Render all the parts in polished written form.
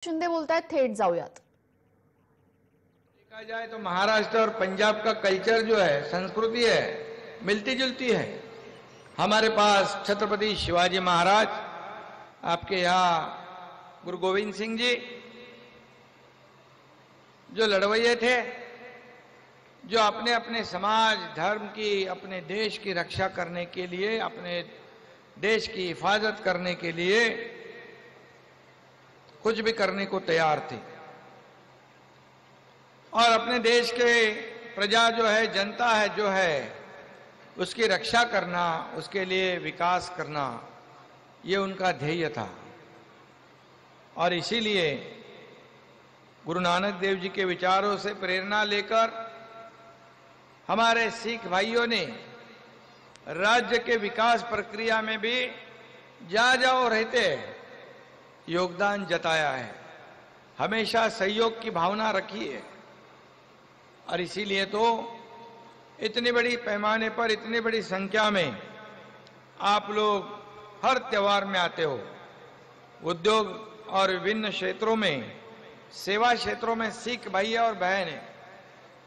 शिंदे बोलतायत, थेट जाऊयात। देखा जाए तो महाराष्ट्र और पंजाब का कल्चर जो है, संस्कृति है, मिलती जुलती है। हमारे पास छत्रपति शिवाजी महाराज, आपके यहाँ गुरु गोविंद सिंह जी जो लड़वैये थे, जो अपने अपने समाज धर्म की, अपने देश की रक्षा करने के लिए, अपने देश की हिफाजत करने के लिए कुछ भी करने को तैयार थे। और अपने देश के प्रजा जो है, जनता है जो है, उसकी रक्षा करना, उसके लिए विकास करना, ये उनका ध्येय था। और इसीलिए गुरु नानक देव जी के विचारों से प्रेरणा लेकर हमारे सिख भाइयों ने राज्य के विकास प्रक्रिया में भी जाओ रहते योगदान जताया है, हमेशा सहयोग की भावना रखी है। और इसीलिए तो इतनी बड़ी पैमाने पर, इतनी बड़ी संख्या में आप लोग हर त्योहार में आते हो। उद्योग और विभिन्न क्षेत्रों में, सेवा क्षेत्रों में सिख भाई और बहन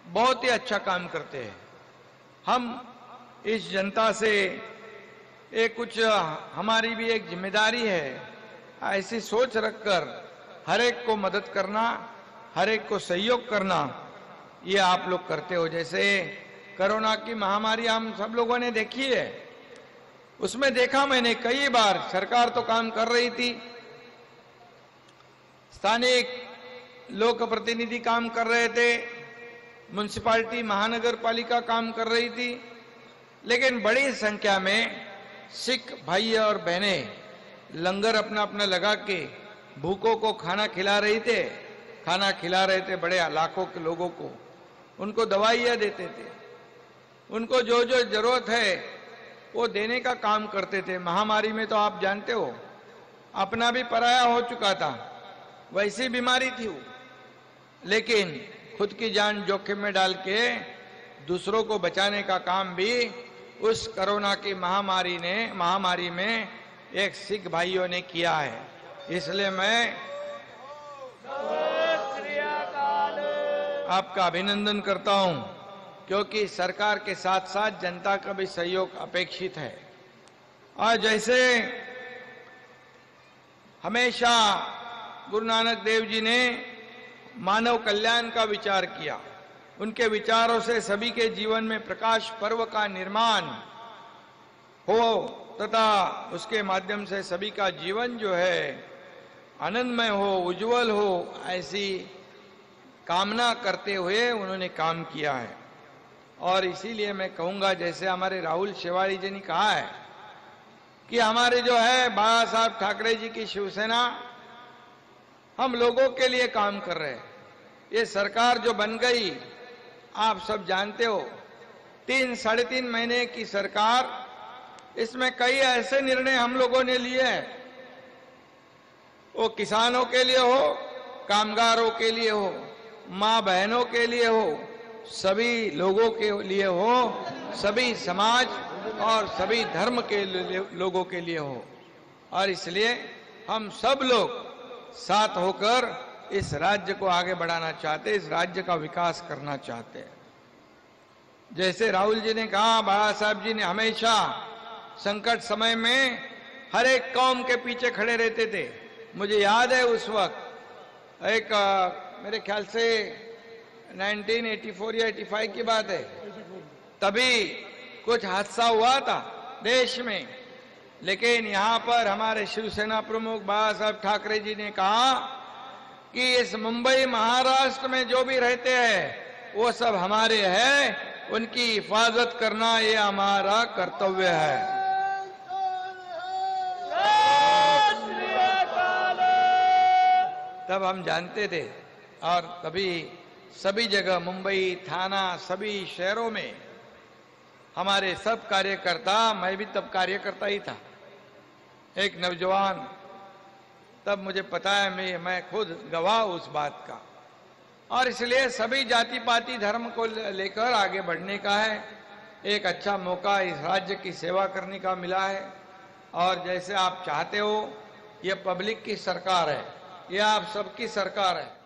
बहुत ही अच्छा काम करते हैं। हम इस जनता से एक कुछ हमारी भी एक जिम्मेदारी है, ऐसी सोच रखकर हर एक को मदद करना, हर एक को सहयोग करना, ये आप लोग करते हो। जैसे कोरोना की महामारी हम सब लोगों ने देखी है, उसमें देखा मैंने कई बार सरकार तो काम कर रही थी, स्थानीय लोक प्रतिनिधि काम कर रहे थे, म्युनिसिपालिटी महानगर पालिका काम कर रही थी, लेकिन बड़ी संख्या में सिख भाई और बहनें लंगर अपना अपना लगा के भूखों को खाना खिला रहे थे, बड़े लाखों के लोगों को उनको दवाइयां देते थे, उनको जो जो जरूरत है वो देने का काम करते थे। महामारी में तो आप जानते हो, अपना भी पराया हो चुका था, वैसी बीमारी थी वो, लेकिन खुद की जान जोखिम में डाल के दूसरों को बचाने का काम भी उस कोरोना की महामारी में एक सिख भाइयों ने किया है। इसलिए मैं आपका अभिनंदन करता हूं, क्योंकि सरकार के साथ साथ जनता का भी सहयोग अपेक्षित है। और जैसे हमेशा गुरु नानक देव जी ने मानव कल्याण का विचार किया, उनके विचारों से सभी के जीवन में प्रकाश पर्व का निर्माण हो तथा उसके माध्यम से सभी का जीवन जो है आनंदमय हो, उज्जवल हो, ऐसी कामना करते हुए उन्होंने काम किया है। और इसीलिए मैं कहूंगा, जैसे हमारे राहुल शेवाड़ी जी ने कहा है कि हमारे जो है बाला साहब ठाकरे जी की शिवसेना हम लोगों के लिए काम कर रहे हैं। ये सरकार जो बन गई, आप सब जानते हो, 3-3.5 महीने की सरकार, इसमें कई ऐसे निर्णय हम लोगों ने लिए हैं, वो किसानों के लिए हो, कामगारों के लिए हो, मां बहनों के लिए हो, सभी लोगों के लिए हो, सभी समाज और सभी धर्म के लोगों के लिए हो। और इसलिए हम सब लोग साथ होकर इस राज्य को आगे बढ़ाना चाहते, इस राज्य का विकास करना चाहते हैं। जैसे राहुल जी ने कहा, बाला साहब जी ने हमेशा संकट समय में हर एक कौम के पीछे खड़े रहते थे। मुझे याद है उस वक्त एक मेरे ख्याल से 1984 या 85 की बात है, तभी कुछ हादसा हुआ था देश में, लेकिन यहां पर हमारे शिवसेना प्रमुख बाला साहब ठाकरे जी ने कहा कि इस मुंबई महाराष्ट्र में जो भी रहते हैं वो सब हमारे हैं, उनकी हिफाजत करना ये हमारा कर्तव्य है। तब हम जानते थे, और तभी सभी जगह मुंबई, थाना, सभी शहरों में हमारे सब कार्यकर्ता, मैं भी तब कार्यकर्ता ही था, एक नौजवान, तब मुझे पता है, मैं खुद गवाह उस बात का। और इसलिए सभी जाति पाति धर्म को लेकर आगे बढ़ने का है, एक अच्छा मौका इस राज्य की सेवा करने का मिला है। और जैसे आप चाहते हो, ये पब्लिक की सरकार है, ये आप सबकी सरकार है।